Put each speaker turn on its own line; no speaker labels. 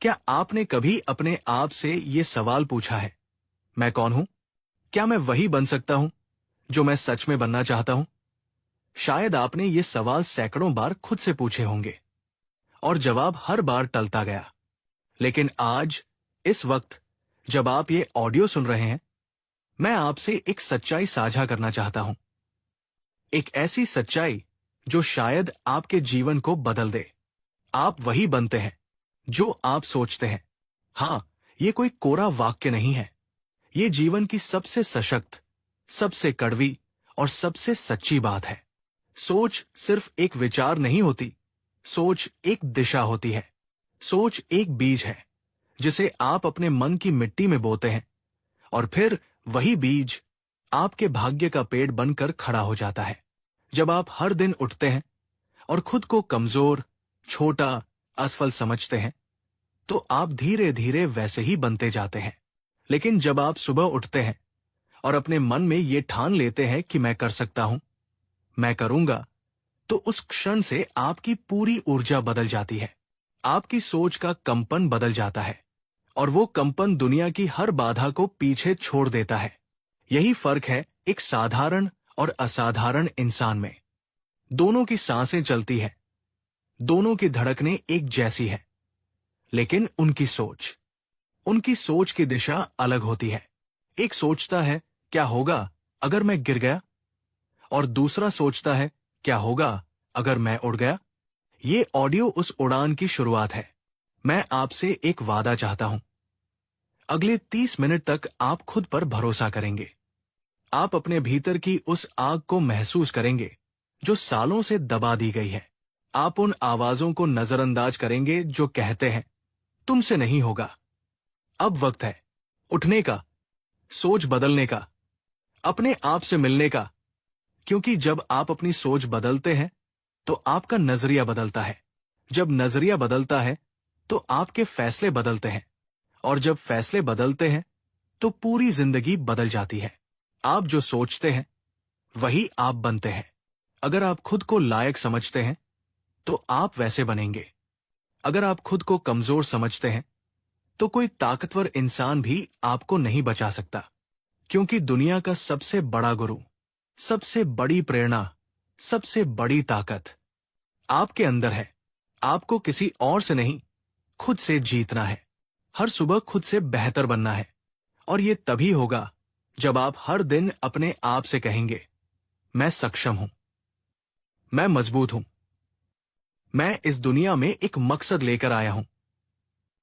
क्या आपने कभी अपने आप से ये सवाल पूछा है, मैं कौन हूं? क्या मैं वही बन सकता हूं जो मैं सच में बनना चाहता हूं? शायद आपने ये सवाल सैकड़ों बार खुद से पूछे होंगे और जवाब हर बार टलता गया। लेकिन आज, इस वक्त, जब आप ये ऑडियो सुन रहे हैं, मैं आपसे एक सच्चाई साझा करना चाहता हूं। एक ऐसी सच्चाई जो शायद आपके जीवन को बदल दे। आप वही बनते हैं जो आप सोचते हैं। हां, ये कोई कोरा वाक्य नहीं है। ये जीवन की सबसे सशक्त, सबसे कड़वी और सबसे सच्ची बात है। सोच सिर्फ एक विचार नहीं होती, सोच एक दिशा होती है। सोच एक बीज है जिसे आप अपने मन की मिट्टी में बोते हैं और फिर वही बीज आपके भाग्य का पेड़ बनकर खड़ा हो जाता है। जब आप हर दिन उठते हैं और खुद को कमजोर, छोटा, असफल समझते हैं, तो आप धीरे धीरे वैसे ही बनते जाते हैं। लेकिन जब आप सुबह उठते हैं और अपने मन में ये ठान लेते हैं कि मैं कर सकता हूं, मैं करूंगा, तो उस क्षण से आपकी पूरी ऊर्जा बदल जाती है। आपकी सोच का कंपन बदल जाता है और वो कंपन दुनिया की हर बाधा को पीछे छोड़ देता है। यही फर्क है एक साधारण और असाधारण इंसान में। दोनों की सांसें चलती हैं, दोनों की धड़कनें एक जैसी है, लेकिन उनकी सोच की दिशा अलग होती है। एक सोचता है क्या होगा अगर मैं गिर गया, और दूसरा सोचता है क्या होगा अगर मैं उड़ गया। ये ऑडियो उस उड़ान की शुरुआत है। मैं आपसे एक वादा चाहता हूं। अगले 30 मिनट तक आप खुद पर भरोसा करेंगे। आप अपने भीतर की उस आग को महसूस करेंगे जो सालों से दबा दी गई है। आप उन आवाजों को नजरअंदाज करेंगे जो कहते हैं तुमसे नहीं होगा। अब वक्त है उठने का, सोच बदलने का, अपने आप से मिलने का। क्योंकि जब आप अपनी सोच बदलते हैं तो आपका नजरिया बदलता है। जब नजरिया बदलता है तो आपके फैसले बदलते हैं, और जब फैसले बदलते हैं तो पूरी जिंदगी बदल जाती है। आप जो सोचते हैं वही आप बनते हैं। अगर आप खुद को लायक समझते हैं तो आप वैसे बनेंगे। अगर आप खुद को कमजोर समझते हैं तो कोई ताकतवर इंसान भी आपको नहीं बचा सकता। क्योंकि दुनिया का सबसे बड़ा गुरु, सबसे बड़ी प्रेरणा, सबसे बड़ी ताकत आपके अंदर है। आपको किसी और से नहीं, खुद से जीतना है। हर सुबह खुद से बेहतर बनना है। और ये तभी होगा जब आप हर दिन अपने आप से कहेंगे, मैं सक्षम हूं, मैं मजबूत हूं, मैं इस दुनिया में एक मकसद लेकर आया हूं।